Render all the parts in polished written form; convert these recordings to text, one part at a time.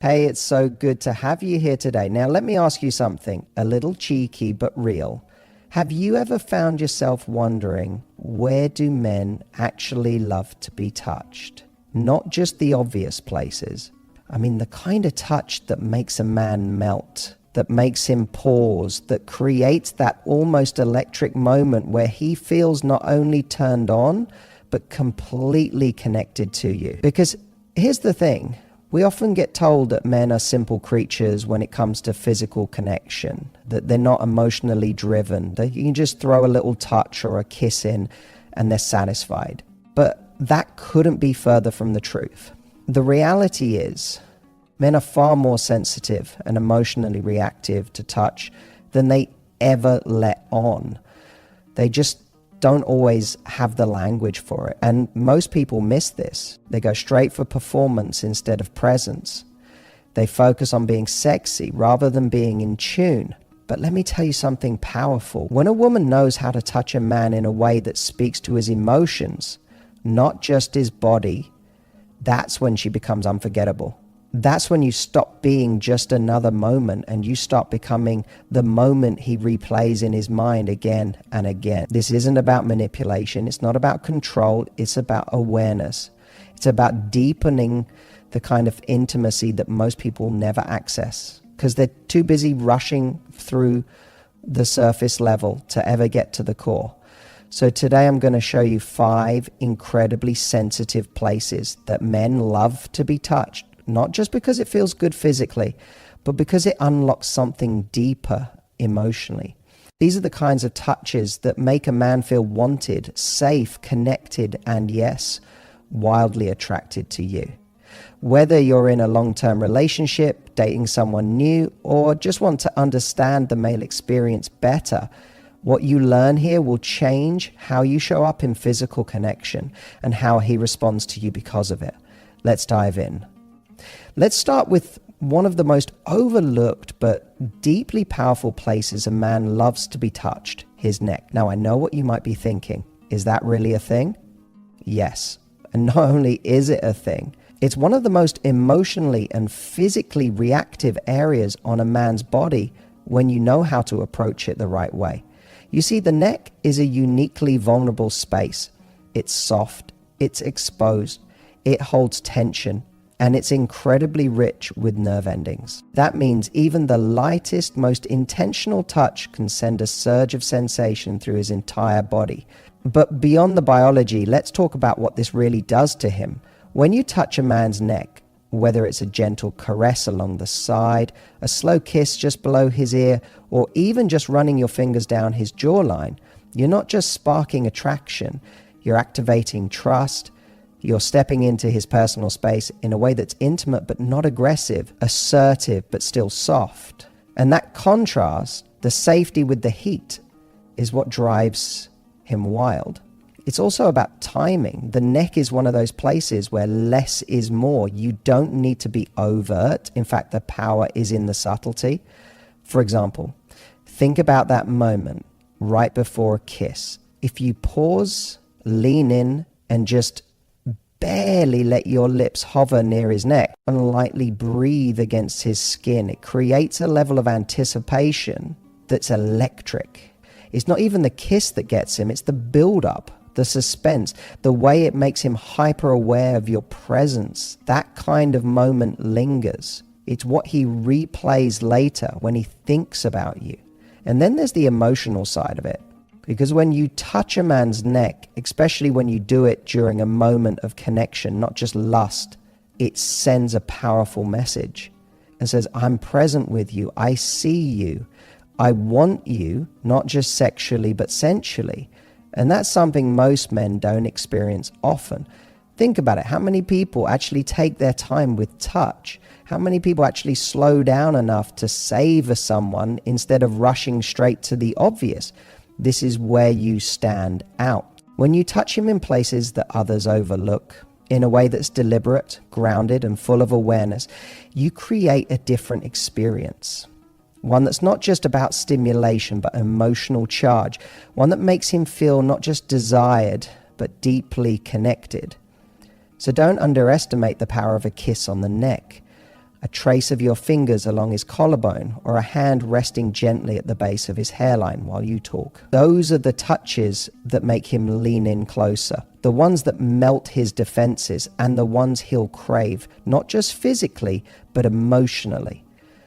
Hey, it's so good to have you here today. Now, let me ask you something, a little cheeky but real. Have you ever found yourself wondering, where do men actually love to be touched? Not just the obvious places. I mean, the kind of touch that makes a man melt, that makes him pause, that creates that almost electric moment where he feels not only turned on, but completely connected to you. Because here's the thing. We often get told that men are simple creatures when it comes to physical connection, that they're not emotionally driven, that you can just throw a little touch or a kiss in and they're satisfied. But that couldn't be further from the truth. The reality is, men are far more sensitive and emotionally reactive to touch than they ever let on. They just don't always have the language for it. And most people miss this. They go straight for performance instead of presence. They focus on being sexy rather than being in tune. But let me tell you something powerful. When a woman knows how to touch a man in a way that speaks to his emotions, not just his body, that's when she becomes unforgettable. That's when you stop being just another moment and you start becoming the moment he replays in his mind again and again. This isn't about manipulation. It's not about control. It's about awareness. It's about deepening the kind of intimacy that most people never access because they're too busy rushing through the surface level to ever get to the core. So today I'm going to show you 5 incredibly sensitive places that men love to be touched. Not just because it feels good physically, but because it unlocks something deeper emotionally. These are the kinds of touches that make a man feel wanted, safe, connected, and yes, wildly attracted to you. Whether you're in a long-term relationship, dating someone new, or just want to understand the male experience better, what you learn here will change how you show up in physical connection and how he responds to you because of it. Let's dive in. Let's start with one of the most overlooked but deeply powerful places a man loves to be touched, his neck. Now, I know what you might be thinking. Is that really a thing? Yes. And not only is it a thing, it's one of the most emotionally and physically reactive areas on a man's body when you know how to approach it the right way. You see, the neck is a uniquely vulnerable space. It's soft, it's exposed, it holds tension, and it's incredibly rich with nerve endings. That means even the lightest, most intentional touch can send a surge of sensation through his entire body. But beyond the biology, let's talk about what this really does to him. When you touch a man's neck, whether it's a gentle caress along the side, a slow kiss just below his ear, or even just running your fingers down his jawline, you're not just sparking attraction, you're activating trust. You're stepping into his personal space in a way that's intimate but not aggressive, assertive but still soft. And that contrast, the safety with the heat, is what drives him wild. It's also about timing. The neck is one of those places where less is more. You don't need to be overt. In fact, the power is in the subtlety. For example, think about that moment right before a kiss. If you pause, lean in, and just barely let your lips hover near his neck and lightly breathe against his skin, it creates a level of anticipation that's electric. It's not even the kiss that gets him, it's the build-up, the suspense, the way it makes him hyper-aware of your presence. That kind of moment lingers. It's what he replays later when he thinks about you. And then there's the emotional side of it. Because when you touch a man's neck, especially when you do it during a moment of connection, not just lust, it sends a powerful message and says, I'm present with you. I see you. I want you, not just sexually, but sensually. And that's something most men don't experience often. Think about it. How many people actually take their time with touch? How many people actually slow down enough to savor someone instead of rushing straight to the obvious? This is where you stand out. When you touch him in places that others overlook, in a way that's deliberate, grounded, and full of awareness, you create a different experience. One that's not just about stimulation, but emotional charge. One that makes him feel not just desired, but deeply connected. So don't underestimate the power of a kiss on the neck. a trace of your fingers along his collarbone, or a hand resting gently at the base of his hairline while you talk. Those are the touches that make him lean in closer, the ones that melt his defenses, and the ones he'll crave, not just physically, but emotionally.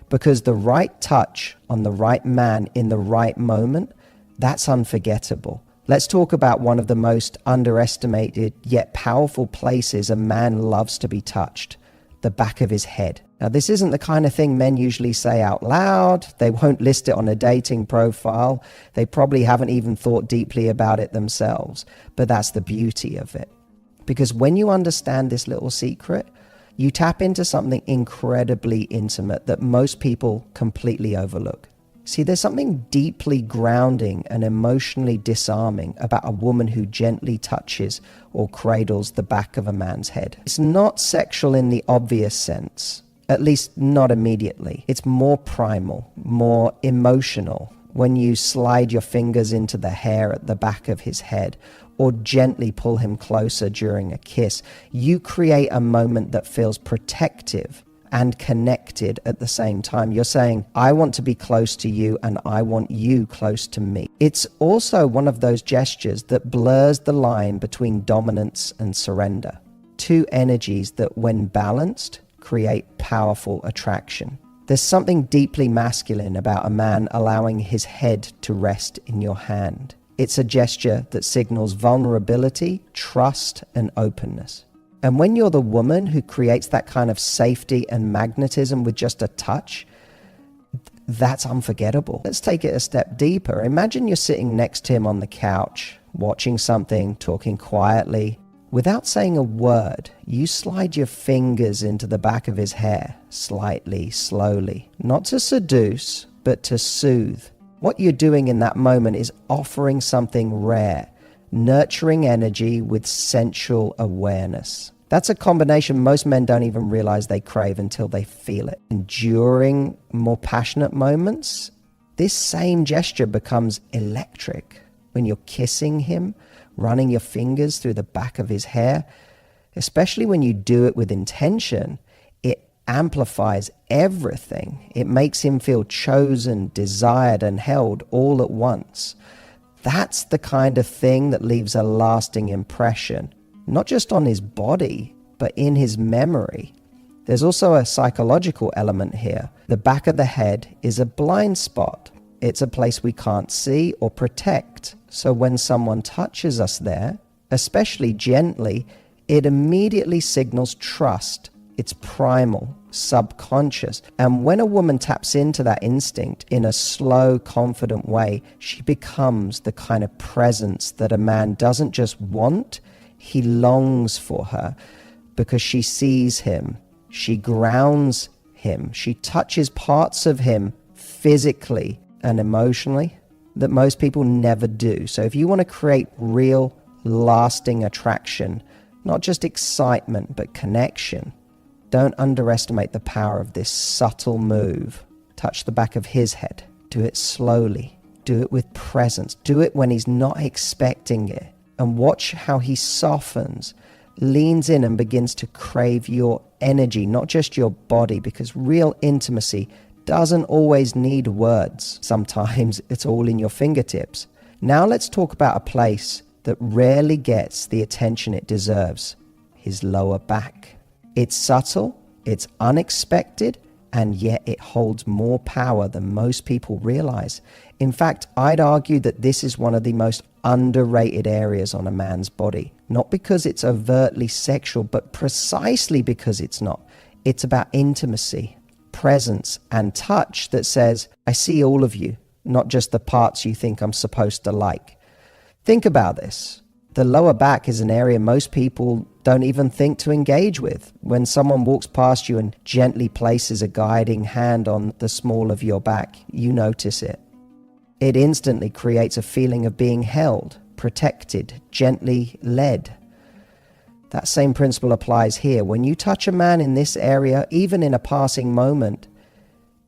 Because the right touch on the right man in the right moment, that's unforgettable. Let's talk about one of the most underestimated yet powerful places a man loves to be touched: the back of his head. Now, this isn't the kind of thing men usually say out loud. They won't list it on a dating profile. They probably haven't even thought deeply about it themselves. But that's the beauty of it. Because when you understand this little secret, you tap into something incredibly intimate that most people completely overlook. See, there's something deeply grounding and emotionally disarming about a woman who gently touches or cradles the back of a man's head. It's not sexual in the obvious sense, at least not immediately. It's more primal, more emotional. When you slide your fingers into the hair at the back of his head or gently pull him closer during a kiss, you create a moment that feels protective and connected at the same time. You're saying, I want to be close to you and I want you close to me. It's also one of those gestures that blurs the line between dominance and surrender. Two energies that, when balanced, create powerful attraction. There's something deeply masculine about a man allowing his head to rest in your hand. It's a gesture that signals vulnerability, trust, and openness. And when you're the woman who creates that kind of safety and magnetism with just a touch, that's unforgettable. Let's take it a step deeper. Imagine you're sitting next to him on the couch, watching something, talking quietly. Without saying a word, you slide your fingers into the back of his hair, slightly, slowly. Not to seduce, but to soothe. What you're doing in that moment is offering something rare, nurturing energy with sensual awareness. That's a combination most men don't even realize they crave until they feel it. And during more passionate moments, this same gesture becomes electric. When you're kissing him, running your fingers through the back of his hair, especially when you do it with intention, it amplifies everything. It makes him feel chosen, desired, and held all at once. That's the kind of thing that leaves a lasting impression, not just on his body, but in his memory. There's also a psychological element here. The back of the head is a blind spot. It's a place we can't see or protect. So when someone touches us there, especially gently, it immediately signals trust. It's primal, subconscious. And when a woman taps into that instinct in a slow, confident way, she becomes the kind of presence that a man doesn't just want, he longs for her, because she sees him, she grounds him, she touches parts of him physically and emotionally that most people never do. So if you want to create real, lasting attraction, not just excitement, but connection, don't underestimate the power of this subtle move. Touch the back of his head. Do it slowly. Do it with presence. Do it when he's not expecting it. And watch how he softens, leans in and begins to crave your energy, not just your body, because real intimacy doesn't always need words. Sometimes it's all in your fingertips. Now let's talk about a place that rarely gets the attention it deserves: his lower back. It's subtle, it's unexpected, and yet it holds more power than most people realize. In fact, I'd argue that this is one of the most underrated areas on a man's body. Not because it's overtly sexual, but precisely because it's not. It's about intimacy, presence, and touch that says, I see all of you, not just the parts you think I'm supposed to like. Think about this. The lower back is an area most people don't even think to engage with. When someone walks past you and gently places a guiding hand on the small of your back, you notice it. It instantly creates a feeling of being held, protected, gently led. That same principle applies here. When you touch a man in this area, even in a passing moment,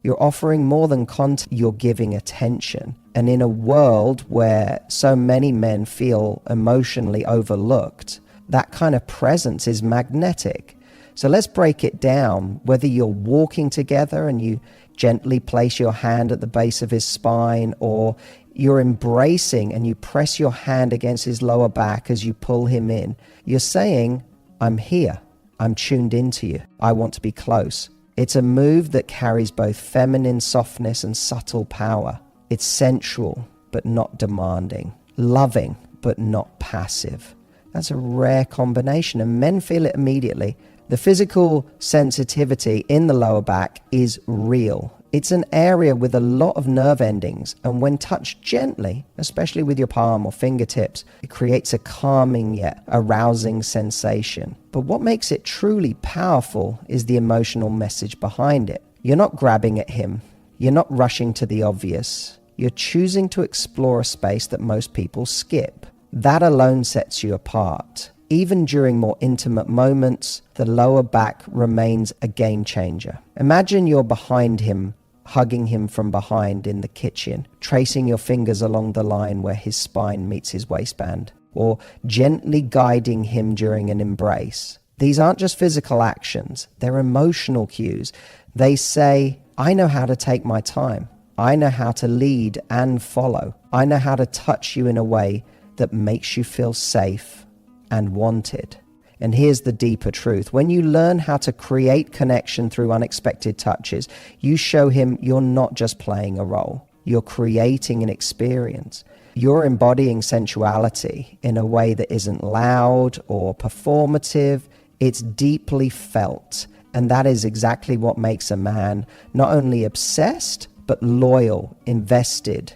you're offering more than contact, you're giving attention. And in a world where so many men feel emotionally overlooked, that kind of presence is magnetic. So let's break it down. Whether you're walking together and you gently place your hand at the base of his spine, or you're embracing and you press your hand against his lower back as you pull him in, you're saying, I'm here. I'm tuned into you. I want to be close. It's a move that carries both feminine softness and subtle power. It's sensual, but not demanding. Loving, but not passive. That's a rare combination, and men feel it immediately. The physical sensitivity in the lower back is real. It's an area with a lot of nerve endings, and when touched gently, especially with your palm or fingertips, it creates a calming yet arousing sensation. But what makes it truly powerful is the emotional message behind it. You're not grabbing at him. You're not rushing to the obvious. You're choosing to explore a space that most people skip. That alone sets you apart. Even during more intimate moments, the lower back remains a game changer. Imagine you're behind him, hugging him from behind in the kitchen, tracing your fingers along the line where his spine meets his waistband, or gently guiding him during an embrace. These aren't just physical actions, they're emotional cues. They say, I know how to take my time. I know how to lead and follow. I know how to touch you in a way that makes you feel safe and wanted. And here's the deeper truth. When you learn how to create connection through unexpected touches, you show him you're not just playing a role. You're creating an experience. You're embodying sensuality in a way that isn't loud or performative. It's deeply felt. And that is exactly what makes a man not only obsessed, but loyal, invested,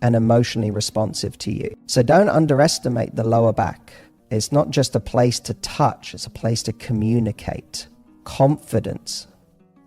and emotionally responsive to you. So don't underestimate the lower back. It's not just a place to touch, it's a place to communicate. Confidence,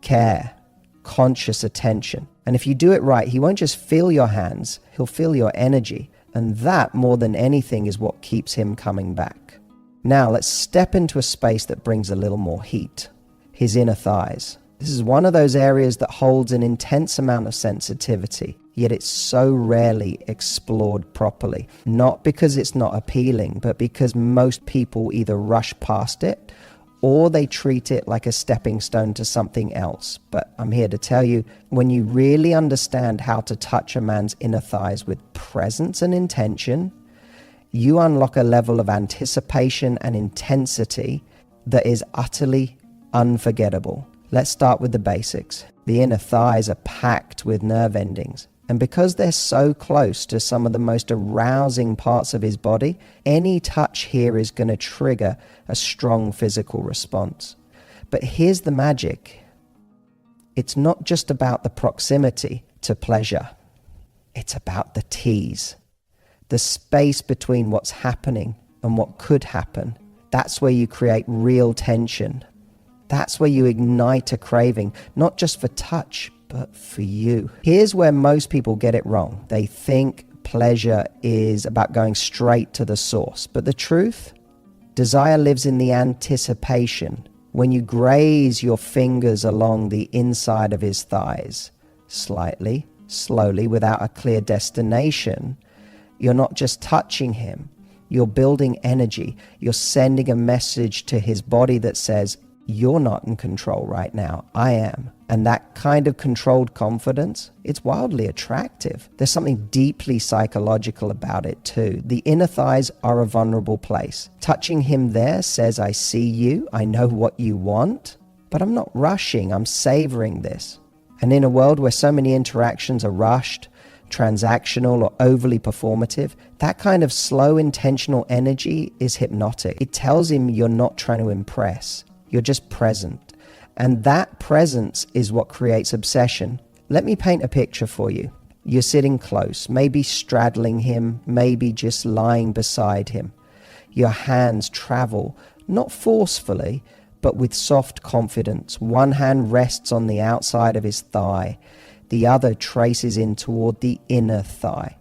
care, conscious attention. And if you do it right, he won't just feel your hands, he'll feel your energy. And that, more than anything, is what keeps him coming back. Now, let's step into a space that brings a little more heat. His inner thighs. This is one of those areas that holds an intense amount of sensitivity, yet it's so rarely explored properly. Not because it's not appealing, but because most people either rush past it or they treat it like a stepping stone to something else. But I'm here to tell you, when you really understand how to touch a man's inner thighs with presence and intention, you unlock a level of anticipation and intensity that is utterly unforgettable. Let's start with the basics. The inner thighs are packed with nerve endings. And because they're so close to some of the most arousing parts of his body, any touch here is going to trigger a strong physical response. But here's the magic. It's not just about the proximity to pleasure. It's about the tease. The space between what's happening and what could happen. That's where you create real tension. That's where you ignite a craving, not just for touch, but for you. Here's where most people get it wrong. They think pleasure is about going straight to the source. But the truth? Desire lives in the anticipation. When you graze your fingers along the inside of his thighs, slightly, slowly, without a clear destination, you're not just touching him. You're building energy. You're sending a message to his body that says, you're not in control right now. I am. And that kind of controlled confidence, it's wildly attractive. There's something deeply psychological about it too. The inner thighs are a vulnerable place. Touching him there says, I see you. I know what you want, but I'm not rushing. I'm savoring this. And in a world where so many interactions are rushed, transactional, or overly performative, that kind of slow, intentional energy is hypnotic. It tells him you're not trying to impress. You're just present. And that presence is what creates obsession. Let me paint a picture for you. You're sitting close, maybe straddling him, maybe just lying beside him. Your hands travel, not forcefully, but with soft confidence. One hand rests on the outside of his thigh. The other traces in toward the inner thigh.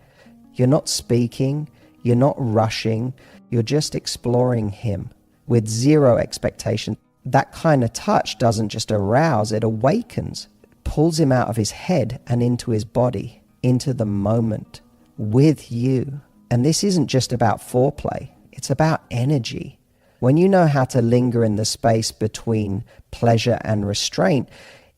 You're not speaking. You're not rushing. You're just exploring him with zero expectation. That kind of touch doesn't just arouse, it awakens. It pulls him out of his head and into his body, into the moment, with you. And this isn't just about foreplay. It's about energy. When you know how to linger in the space between pleasure and restraint,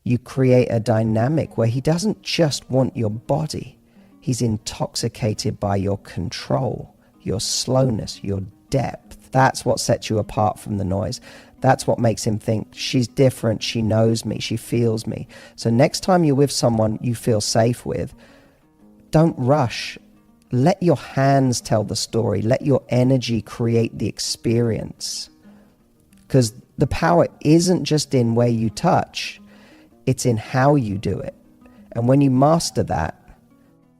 you create a dynamic where he doesn't just want your body. He's intoxicated by your control, your slowness, your depth. That's what sets you apart from the noise. That's what makes him think, she's different, she knows me, she feels me. So next time you're with someone you feel safe with, don't rush. Let your hands tell the story. Let your energy create the experience. Because the power isn't just in where you touch, it's in how you do it. And when you master that,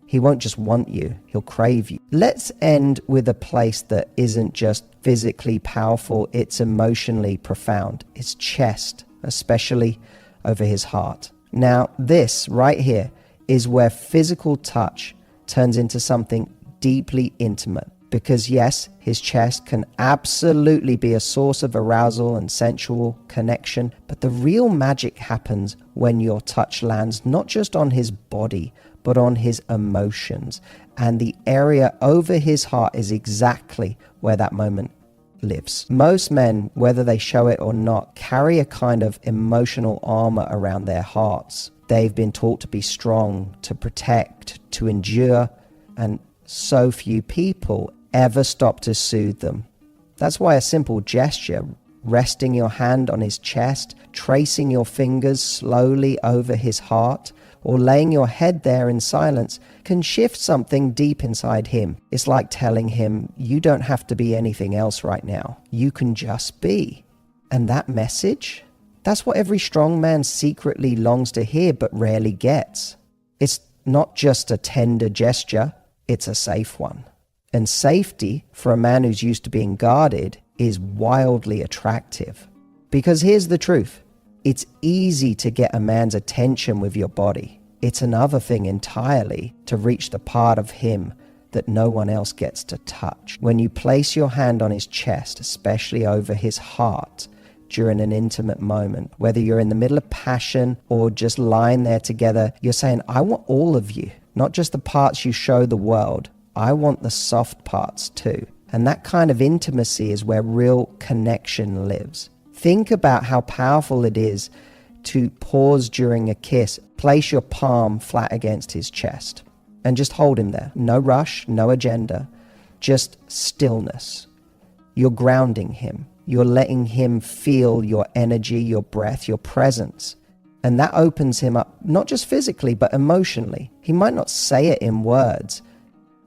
he won't just want you, he'll crave you. Let's end with a place that isn't just physically powerful, it's emotionally profound. It's chest, especially over his heart. Now, this right here is where physical touch turns into something deeply intimate. Because yes, his chest can absolutely be a source of arousal and sensual connection, but the real magic happens when your touch lands not just on his body, but on his emotions. And the area over his heart is exactly where that moment lives. Most men, whether they show it or not, carry a kind of emotional armor around their hearts. They've been taught to be strong, to protect, to endure, and so few people ever stop to soothe them. That's why a simple gesture, resting your hand on his chest, tracing your fingers slowly over his heart, or laying your head there in silence, can shift something deep inside him. It's like telling him, you don't have to be anything else right now. You can just be. And that message, that's what every strong man secretly longs to hear but rarely gets. It's not just a tender gesture, it's a safe one. And safety, for a man who's used to being guarded, is wildly attractive. Because here's the truth. It's easy to get a man's attention with your body. It's another thing entirely to reach the part of him that no one else gets to touch. When you place your hand on his chest, especially over his heart, during an intimate moment, whether you're in the middle of passion or just lying there together, you're saying, I want all of you, not just the parts you show the world. I want the soft parts too. And that kind of intimacy is where real connection lives. Think about how powerful it is to pause during a kiss, place your palm flat against his chest, and just hold him there. No rush, no agenda, just stillness. You're grounding him. You're letting him feel your energy, your breath, your presence. And that opens him up, not just physically, but emotionally. He might not say it in words,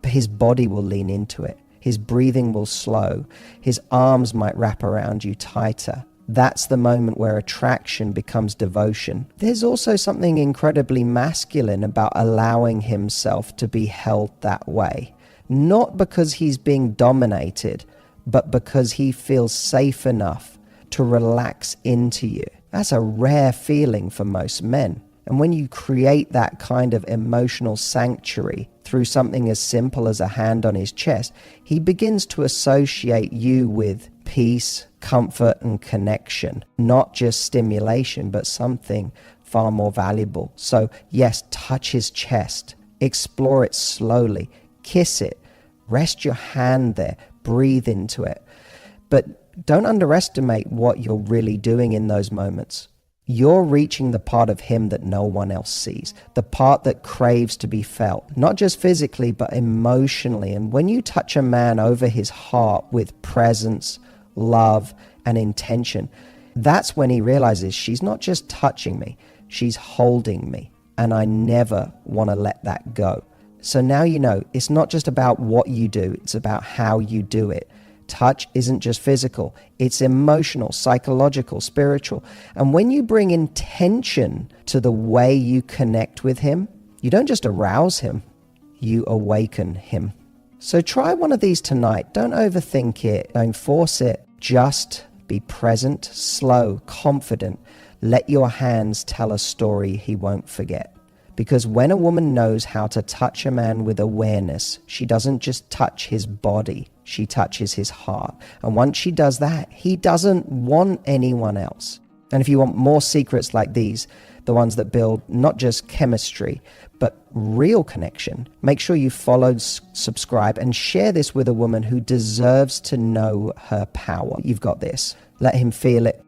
but his body will lean into it. His breathing will slow. His arms might wrap around you tighter. That's the moment where attraction becomes devotion. There's also something incredibly masculine about allowing himself to be held that way. Not because he's being dominated, but because he feels safe enough to relax into you. That's a rare feeling for most men. And when you create that kind of emotional sanctuary through something as simple as a hand on his chest, he begins to associate you with peace, comfort, and connection. Not just stimulation, but something far more valuable. So yes, touch his chest, explore it slowly, kiss it, rest your hand there, breathe into it. But don't underestimate what you're really doing in those moments. You're reaching the part of him that no one else sees, the part that craves to be felt, not just physically, but emotionally. And when you touch a man over his heart with presence, love, and intention, that's when he realizes she's not just touching me, she's holding me, and I never want to let that go. So now you know, it's not just about what you do, it's about how you do it. Touch isn't just physical, it's emotional, psychological, spiritual. And when you bring intention to the way you connect with him, you don't just arouse him, you awaken him. So try one of these tonight. Don't overthink it, don't force it. Just be present, slow, confident. Let your hands tell a story he won't forget. Because when a woman knows how to touch a man with awareness, she doesn't just touch his body, she touches his heart. And once she does that, he doesn't want anyone else. And if you want more secrets like these, the ones that build not just chemistry, but real connection. Make sure you follow, subscribe, and share this with a woman who deserves to know her power. You've got this. Let him feel it.